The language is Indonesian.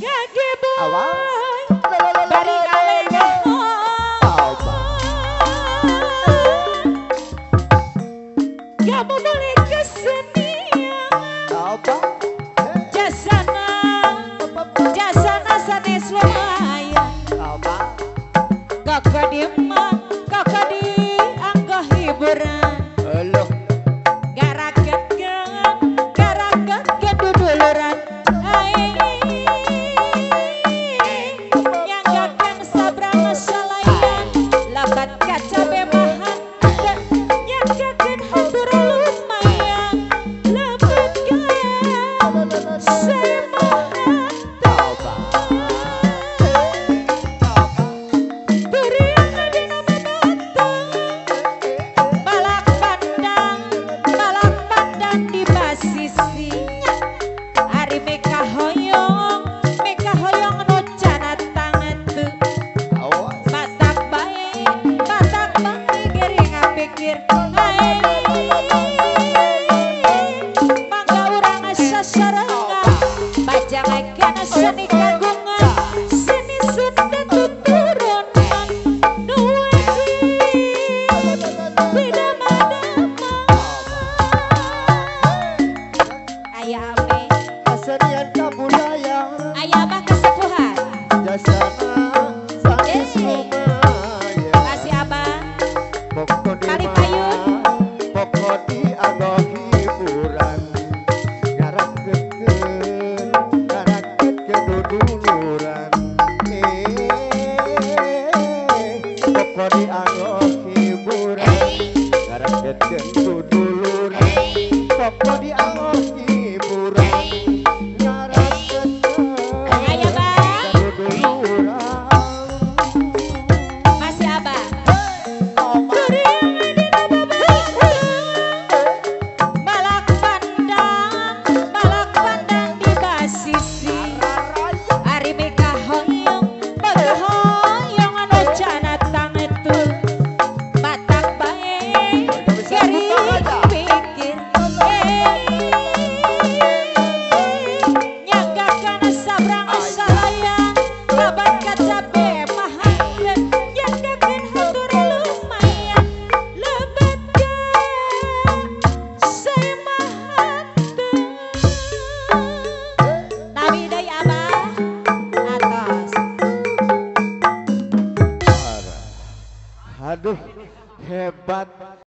Gage boy Awal. bari alega kamu boleh kesenian Apa? jasana jasana sanes lumayan Apa? kakak di emak kakak di angga hiburan Halo. garaket ke duduluran nyanggakan sabrang salayan lakat kaca bemahan nyanggakan hatur lumayan lakat gaya semangat Apa? beriang di nama balak pandang di basisi hari meka hoyong no cana tangan tuh Awas. batak baik gering pikir mangga urang sasarengan bajang akan seni kagung